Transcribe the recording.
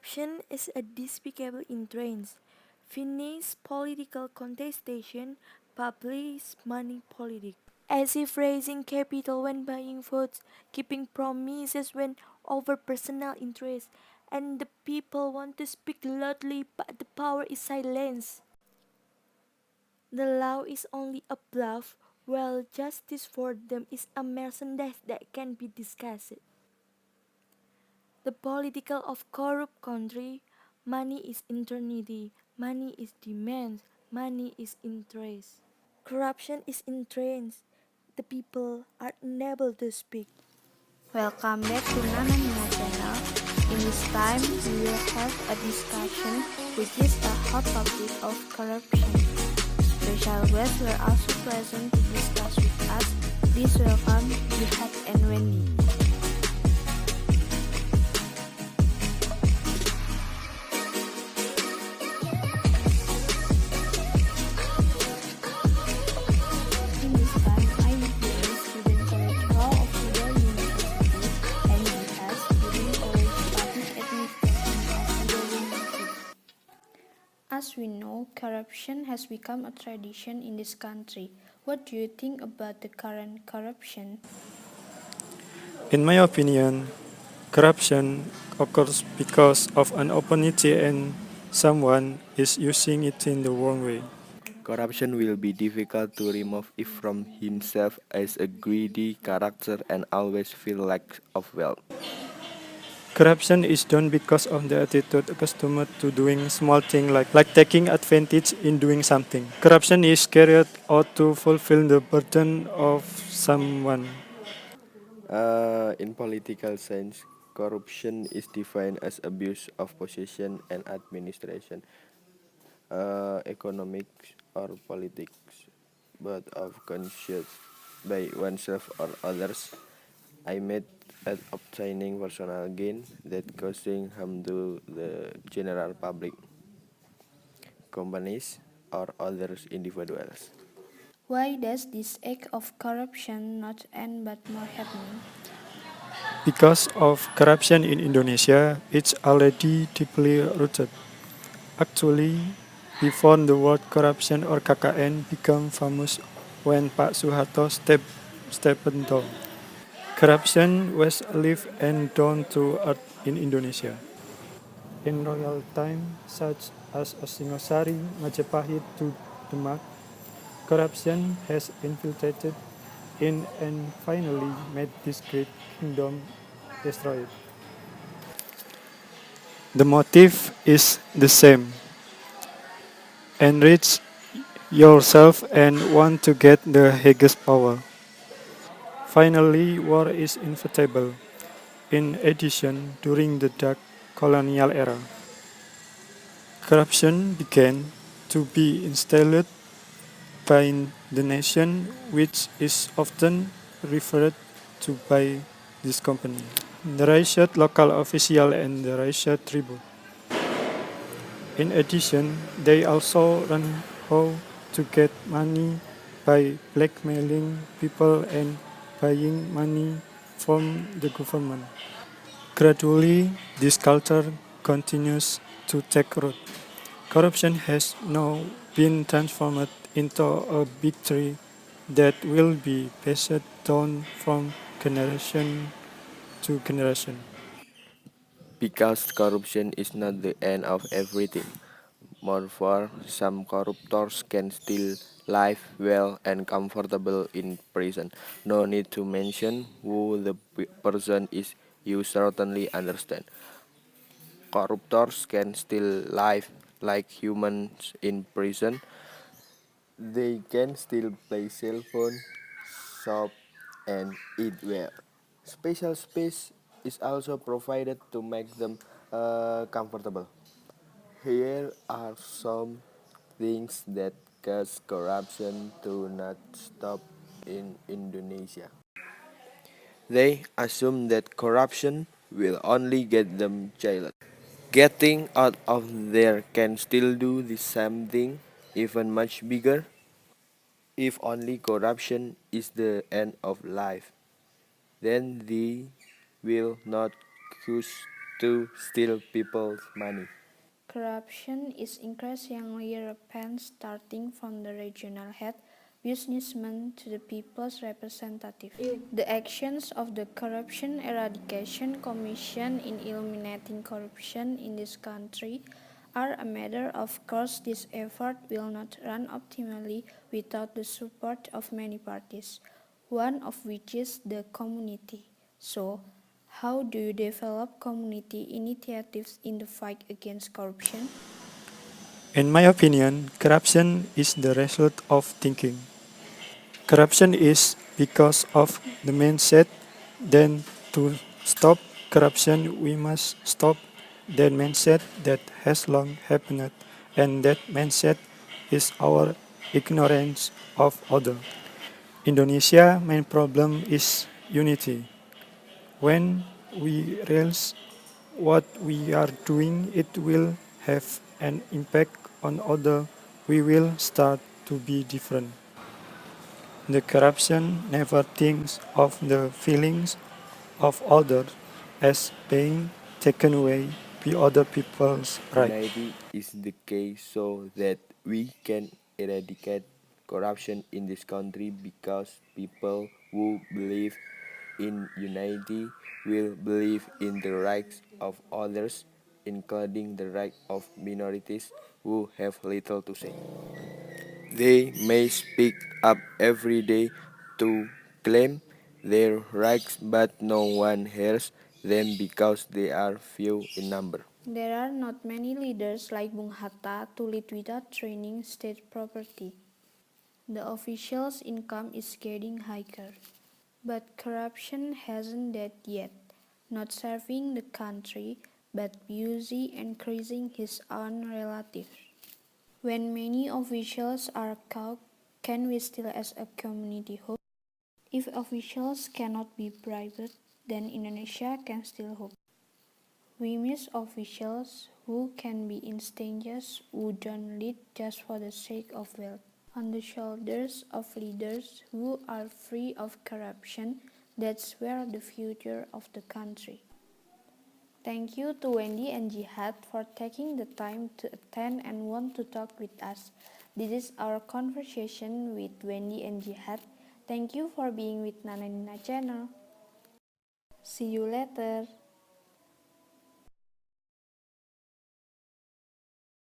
Corruption is a despicable entrance, finished political contestation, published money politics. As if raising capital when buying votes, keeping promises when over personal interest, and the people want to speak loudly but the power is silenced. The law is only a bluff, while justice for them is a merchandise that can be discussed. The political of corrupt country, money is eternity, money is demand, money is interest. Corruption is entrenched. The people are unable to speak. Welcome back to Nana Nina channel. In this time, we will have a discussion which is a hot topic of corruption. Special guests were also present to discuss with us. Please welcome Jihad and Wendy. In this time, I am here student college hall of Fidela University and Jihad student college public administration of Fidela University. As we know, corruption has become a tradition in this country. What do you think about the current corruption? In my opinion, corruption occurs because of an opportunity and someone is using it in the wrong way. Corruption will be difficult to remove if from himself as a greedy character and always feel lack of wealth. Corruption is done because of the attitude accustomed to doing small things like taking advantage in doing something. Corruption is carried out to fulfill the burden of someone. In political sense, corruption is defined as abuse of position and administration, economics or politics, but of conscious by oneself or others, aimed at obtaining personal gain that causing harm to the general public, companies, or other individuals. Why does this act of corruption not end but more happening? Because of corruption in Indonesia, it's already deeply rooted. Actually, before the word corruption or KKN became famous when Pak Suharto stepped down. Corruption was lived and down to earth in Indonesia. In royal time, such as Singosari, Majapahit to Demak, corruption has infiltrated in and finally made this great kingdom destroyed. The motive is the same. Enrich yourself and want to get the highest power. Finally, war is inevitable. In addition, during the dark colonial era, corruption began to be installed by the nation, which is often referred to by this company. The raised local official and the raised tribute. In addition, they also learn how to get money by blackmailing people and buying money from the government. Gradually, this culture continues to take root. Corruption has now been transformed into a big tree that will be passed down from generation to generation. Because corruption is not the end of everything. Moreover, some corruptors can still live well and comfortable in prison. No need to mention who the person is, you certainly understand. Corruptors can still live like humans in prison. They can still play cell phone, shop, and eat well. Special space is also provided to make them comfortable. Here are some things that cause corruption to not stop in Indonesia. They assume that corruption will only get them jailed. Getting out of there can still do the same thing, even much bigger, if only corruption is the end of life. Then they will not choose to steal people's money. Corruption is increasingly rampant, starting from the regional head businessmen to the people's representative. The actions of the Corruption Eradication Commission in eliminating corruption in this country are a matter of course. This effort will not run optimally without the support of many parties, one of which is the community. So, how do you develop community initiatives in the fight against corruption? In my opinion, corruption is the result of thinking. Corruption is because of the mindset. Then, to stop corruption, we must stop that mindset that has long happened, and that mindset is our ignorance of other. Indonesia main problem is unity. When we realize what we are doing, it will have an impact on other. We will start to be different. The corruption never thinks of the feelings of others as being taken away by other people's right. Unity is the key so that we can eradicate corruption in this country, because people who believe in unity will believe in the rights of others, including the right of minorities who have little to say. They may speak up every day to claim their rights, but no one hears them because they are few in number. There are not many leaders like Bung Hatta to lead without training state property. The official's income is getting higher, but corruption hasn't that yet, not serving the country, but busy increasing his own relatives. When many officials are caught, can we still as a community hope? If officials cannot be bribed, then Indonesia can still hope. We miss officials who can be instantaneous, who don't lead just for the sake of wealth. On the shoulders of leaders who are free of corruption, that's where the future of the country. Thank you to Wendy and Jihad for taking the time to attend and want to talk with us. This is our conversation with Wendy and Jihad. Thank you for being with Nana Nina channel. See you later.